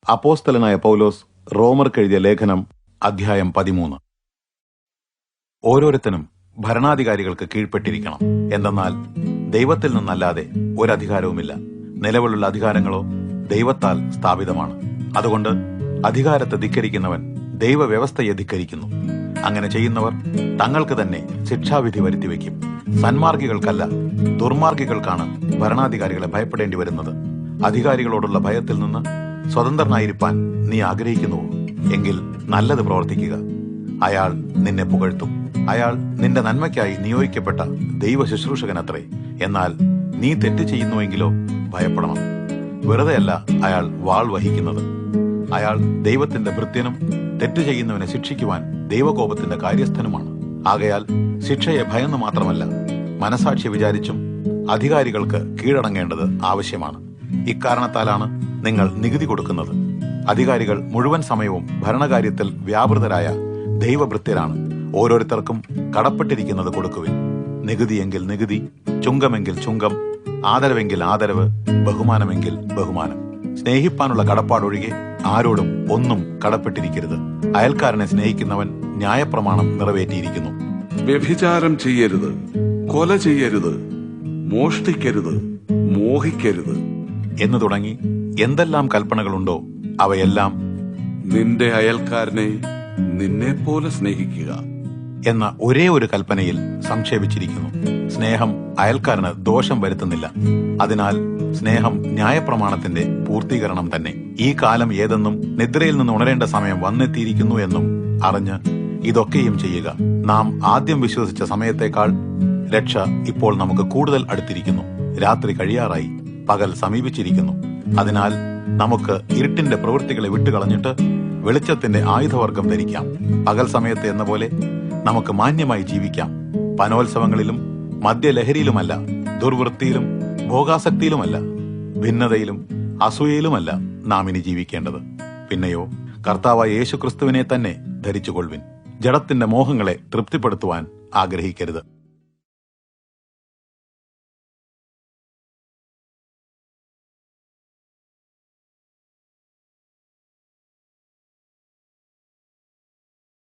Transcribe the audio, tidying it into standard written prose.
അപ്പോസ്തലനായ പൗലോസ് റോമർക്കെഴുതിയ ലേഖനം അധ്യായം 13. ഓരോരുത്തനും ഭരണാധികാരികൾക്ക് കീഴ്പ്പെട്ടിരിക്കണം. എന്തെന്നാൽ ദൈവത്തിൽ നിന്നല്ലാതെ ഒരധികാരവുമില്ല. നിലവിലുള്ള അധികാരങ്ങളോ ദൈവത്താൽ സ്ഥാപിതമാണ്. അതുകൊണ്ട് അധികാരത്തെ ധിക്കരിക്കുന്നവൻ ദൈവവ്യവസ്ഥയെ ധിക്കരിക്കുന്നു. അങ്ങനെ ചെയ്യുന്നവർ തങ്ങൾക്ക് തന്നെ ശിക്ഷാവിധി വരുത്തിവെക്കും. സന്മാർഗികൾക്കല്ല, ദുർമാർഗികൾക്കാണ് ഭരണാധികാരികളെ ഭയപ്പെടേണ്ടി വരുന്നത്. അധികാരികളോടുള്ള ഭയത്തിൽ നിന്ന് സ്വതന്ത്രനായിരിക്കാൻ നീ ആഗ്രഹിക്കുന്നുവോ? എങ്കിൽ നല്ലത് പ്രവർത്തിക്കുക. അയാൾ നിന്നെ പുകഴ്ത്തും. അയാൾ നിന്റെ നന്മയ്ക്കായി നിയോഗിക്കപ്പെട്ട ദൈവ ശുശ്രൂഷകനത്രേ. എന്നാൽ നീ തെറ്റ് ചെയ്യുന്നുവെങ്കിലോ ഭയപ്പെടണം. വെറുതെയല്ല അയാൾ വാൾ വഹിക്കുന്നത്. അയാൾ ദൈവത്തിന്റെ ഭൃത്യനും തെറ്റ് ചെയ്യുന്നവനെ ശിക്ഷിക്കുവാൻ ദൈവകോപത്തിന്റെ കാര്യസ്ഥനുമാണ്. ആകയാൽ ശിക്ഷയെ ഭയന്നു മാത്രമല്ല, മനസാക്ഷി വിചാരിച്ചും അധികാരികൾക്ക് കീഴടങ്ങേണ്ടത് ആവശ്യമാണ്. ഇക്കാരണത്താലാണ് നിങ്ങൾ നികുതി കൊടുക്കുന്നത്. അധികാരികൾ മുഴുവൻ സമയവും ഭരണകാര്യത്തിൽ വ്യാപൃതരായ ദൈവഭൃത്യരാണ്. ഓരോരുത്തർക്കും കടപ്പെട്ടിരിക്കുന്നത് കൊടുക്കുവിൻ. നികുതിയെങ്കിൽ നികുതി, ചുങ്കമെങ്കിൽ ചുങ്കം, ആദരവെങ്കിൽ ആദരവ്, ബഹുമാനമെങ്കിൽ ബഹുമാനം. സ്നേഹിപ്പാനുള്ള കടപ്പാടൊഴികെ ആരോടും ഒന്നും കടപ്പെട്ടിരിക്കരുത്. അയൽക്കാരനെ സ്നേഹിക്കുന്നവൻ ന്യായപ്രമാണം നിറവേറ്റിയിരിക്കുന്നു. വ്യഭിചാരം ചെയ്യരുത്, കൊല ചെയ്യരുത്, മോഷ്ടിക്കരുത്, മോഹിക്കരുത് എന്നു തുടങ്ങി എന്തെല്ലാം കൽപ്പനകളുണ്ടോ അവയെല്ലാം നിന്റെ അയൽക്കാരനെ നിന്നെ പോലെ സ്നേഹിക്കുക എന്ന ഒരേ ഒരു കൽപ്പനയിൽ സംക്ഷേപിച്ചിരിക്കുന്നു. സ്നേഹം അയൽക്കാരന് ദോഷം വരുത്തുന്നില്ല. അതിനാൽ സ്നേഹം ന്യായപ്രമാണത്തിന്റെ പൂർത്തീകരണം തന്നെ. ഈ കാലം ഏതെന്നും നിദ്രയിൽ നിന്ന് ഉണരേണ്ട സമയം വന്നെത്തിയിരിക്കുന്നു എന്നും അറിഞ്ഞ് ഇതൊക്കെയും ചെയ്യുക. നാം ആദ്യം വിശ്വസിച്ച സമയത്തേക്കാൾ രക്ഷ ഇപ്പോൾ നമുക്ക് കൂടുതൽ അടുത്തിരിക്കുന്നു. രാത്രി കഴിയാറായി, പകൽ സമീപിച്ചിരിക്കുന്നു. അതിനാൽ നമുക്ക് ഇരുട്ടിന്റെ പ്രവൃത്തികളെ വിട്ടുകളഞ്ഞിട്ട് വെളിച്ചത്തിന്റെ ആയുധവർഗം ധരിക്കാം. പകൽ സമയത്ത് എന്ന പോലെ നമുക്ക് മാന്യമായി ജീവിക്കാം. പനോത്സവങ്ങളിലും മദ്യലഹരിയിലുമല്ല, ദുർവൃത്തിയിലും ഭോഗാസക്തിയിലുമല്ല, ഭിന്നതയിലും അസൂയയിലുമല്ല നാം ഇനി ജീവിക്കേണ്ടത്. പിന്നെയോ കർത്താവായ യേശുക്രിസ്തുവിനെ തന്നെ ധരിച്ചുകൊള്ളുവിൻ. ജഡത്തിന്റെ മോഹങ്ങളെ തൃപ്തിപ്പെടുത്തുവാൻ ആഗ്രഹിക്കരുത്.